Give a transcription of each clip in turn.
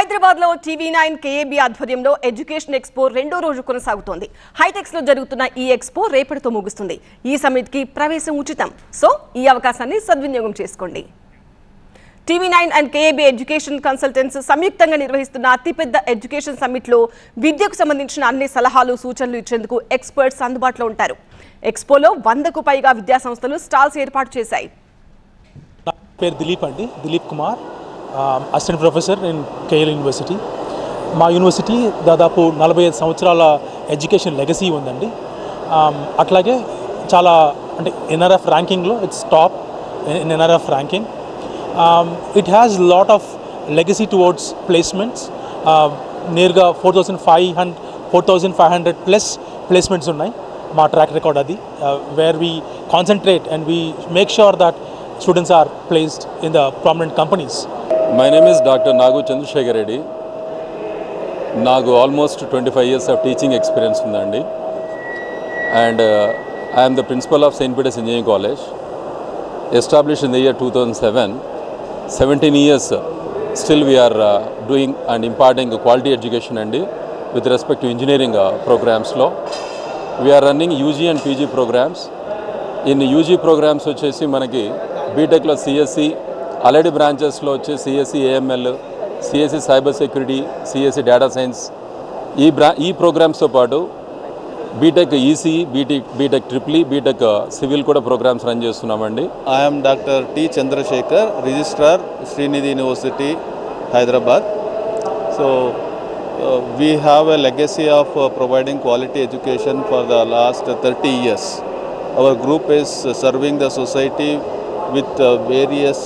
హైదరాబాద్లో టీవీ9 కేఏబీ ఆధ్వర్యంలో education expo రెండో రోజు కొనసాగుతోంది. హైటెక్స్లో జరుగుతున్న ఈ ఎక్స్పో రేపటితో ముగుస్తుంది. ఈ సమిట్కి ప్రవేశం ఉచితం. సో ఈ అవకాశాన్ని సద్వినియోగం చేసుకోండి. టీవీ9 అండ్ కేఏబీ ఎడ్యుకేషన్ కన్సల్టెంట్స్ సంయుక్తంగా నిర్వహిస్తున్న అతిపెద్ద ఎడ్యుకేషన్ సమిట్లో విద్యకు సంబంధించిన అన్ని సలహాలు సూచనలు ఇచ్చేందుకు ఎక్స్పర్ట్స్ అందుబాటులో ఉంటారు. ఎక్స్పోలో 100కు పైగా విద్యాసంస్థలు స్టాల్స్ ఏర్పాటు చేశాయి. పేరు Dilip Kumar, assistant professor in KL university. మా యూనివర్సిటీ దాదాపు 45 సంవత్సరాల ఎడ్యుకేషన్ లెగసీ ఉందండి. అట్లాగే చాలా అంటే ఎన్ఆర్ఎఫ్ ర్యాంకింగ్లో it's top in NRF ranking. It has lot of legacy towards placements. నేరుగా 4,500 ప్లస్ ప్లేస్మెంట్స్ ఉన్నాయి. మా ట్రాక్ రికార్డ్ అది, where we concentrate and we make sure that students are placed in the prominent companies. My name is Dr. Nagu Chandrasekhar Reddy. Nagu almost 25 years of teaching experience undandi, and I am the principal of St. Peter's Engineering College, established in the year 2007. 17 years still we are doing and imparting quality education and with respect to engineering programs lo. We are running UG and PG programs. In UG programs వచ్చేసి మనకి బీటెక్లో CSC, already బ్రాంచెస్లో వచ్చి CSE AML, CSE cyber security, CSE data science, ఈ ప్రోగ్రామ్స్తో పాటు BTech EC, BTech triple E, BTech civil కూడా programmes run చేస్తున్నామండి. I'm doctor T Chandrashekar, registrar Sreenidhi university Hyderabad. So we have a legacy of providing quality education for the last 30 years. Our group is serving the society with various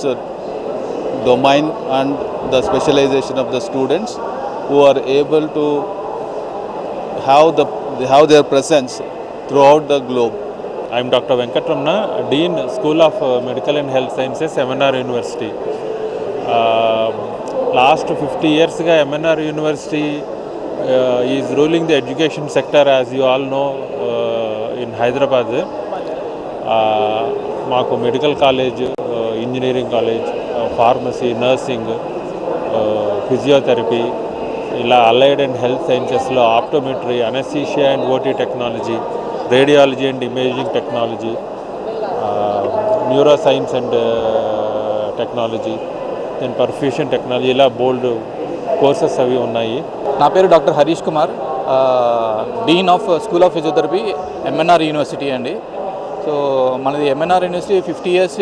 domain and the specialization of the students who are able to have their presence throughout the globe. I am Dr. Venkatramana, Dean, School of Medical and Health Sciences, MNR University. Last 50 years ago, MNR University is ruling the education sector, as you all know, in Hyderabad. మాకు medical college, engineering college, pharmacy, nursing, physiotherapy, ఇలా allied and health సైన్సెస్లో optometry, anaesthesia and OT technology, radiology and imaging technology, neuro science and technology, then perfusion technology, ఇలా బోల్డ్ courses అవి ఉన్నాయి. నా పేరు doctor Harish Kumar, dean of school of physiotherapy, MNR university అండి. So మనది ఎంఎన్ఆర్ యూనివర్సిటీ 50 ఇయర్స్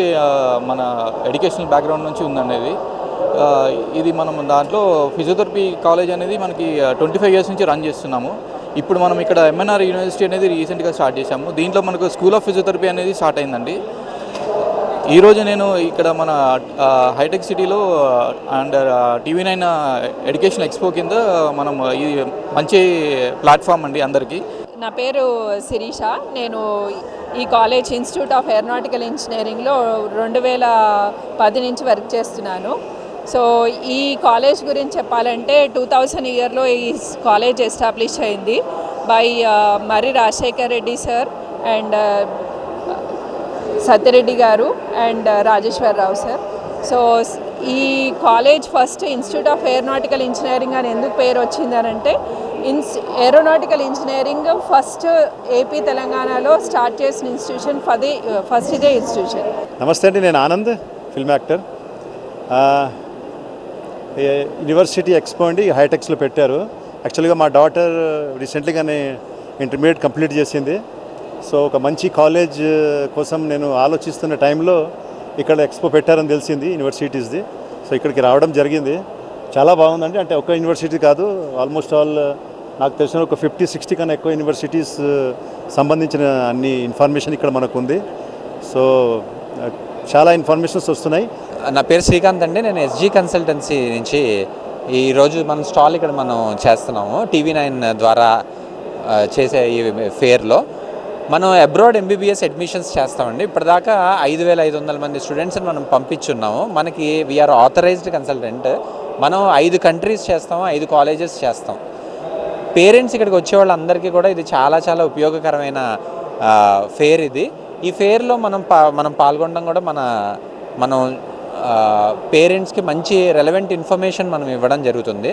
మన ఎడ్యుకేషనల్ బ్యాక్గ్రౌండ్ నుంచి ఉందండి. ఇది మనం దాంట్లో ఫిజియోథెరపీ కాలేజ్ అనేది మనకి 25 ఇయర్స్ నుంచి రన్ చేస్తున్నాము. ఇప్పుడు మనం ఇక్కడ ఎంఎన్ఆర్ యూనివర్సిటీ అనేది రీసెంట్గా స్టార్ట్ చేశాము. దీంట్లో మనకు స్కూల్ ఆఫ్ ఫిజియోథెరపీ అనేది స్టార్ట్ అయిందండి. ఈరోజు నేను ఇక్కడ మన హైటెక్ సిటీలో అండర్ టీవీ9 ఎడ్యుకేషన్ ఎక్స్పో కింద మనం ఇది మంచి ప్లాట్ఫామ్ అండి అందరికీ. నా పేరు శిరీష. నేను ఈ కాలేజ్ ఇన్స్టిట్యూట్ ఆఫ్ ఏరోనాటికల్ ఇంజనీరింగ్లో 2010 నుంచి వర్క్ చేస్తున్నాను. సో ఈ కాలేజ్ గురించి చెప్పాలంటే 2000 ఇయర్లో ఈ కాలేజ్ ఎస్టాబ్లిష్ అయింది by Marri Rajasekhar Reddy sir and Satya Reddy గారు అండ్ రాజేశ్వరరావు సార్. సో ఈ college first institute of aeronautical engineering అని ఎందుకు పేరు వచ్చిందనంటే ఏరోనాటికల్ ఇంజనీరింగ్ ఫస్ట్ ఏపీ తెలంగాణలో స్టార్ట్ చేసిన ఇన్స్టిట్యూషన్ ఫస్ట్ ఇదే ఇన్స్టిట్యూషన్. నమస్తే అండి, నేను Anand, film actor. University expo అండి హైటెక్స్లో పెట్టారు. యాక్చువల్గా మా డాటర్ రీసెంట్లీగానే ఇంటర్మీడియట్ కంప్లీట్ చేసింది. సో ఒక మంచి కాలేజ్ కోసం నేను ఆలోచిస్తున్న టైంలో ఇక్కడ ఎక్స్పో పెట్టారని తెలిసింది యూనివర్సిటీస్ది. సో ఇక్కడికి రావడం జరిగింది. చాలా బాగుందండి. అంటే ఒక యూనివర్సిటీ కాదు, ఆల్మోస్ట్ ఆల్ నాకు తెలిసిన ఒక 50-60 కన్నా ఎక్కువ యూనివర్సిటీస్ సంబంధించిన అన్ని ఇన్ఫర్మేషన్ ఇక్కడ మనకు ఉంది. సో చాలా ఇన్ఫర్మేషన్స్ వస్తున్నాయి. నా పేరు శ్రీకాంత్ అండి, నేను ఎస్జీ కన్సల్టెన్సీ నుంచి ఈరోజు మన స్టాల్ ఇక్కడ మనం చేస్తున్నాము. టీవీ9 ద్వారా చేసే ఈ ఫేర్లో మనం అబ్రాడ్ ఎంబీబీఎస్ అడ్మిషన్స్ చేస్తామండి. ఇప్పటిదాకా 5,500 మంది స్టూడెంట్స్ని మనం పంపించున్నాము. మనకి వీఆర్ ఆథరైజ్డ్ కన్సల్టెంట్. మనం 5 కంట్రీస్ చేస్తాము, 5 కాలేజెస్ చేస్తాం. పేరెంట్స్ ఇక్కడికి వచ్చే వాళ్ళందరికీ కూడా ఇది చాలా చాలా ఉపయోగకరమైన ఫేర్ ఇది. ఈ ఫేర్లో మనం పాల్గొనడం కూడా మనం పేరెంట్స్కి మంచి రెలవెంట్ ఇన్ఫర్మేషన్ మనం ఇవ్వడం జరుగుతుంది.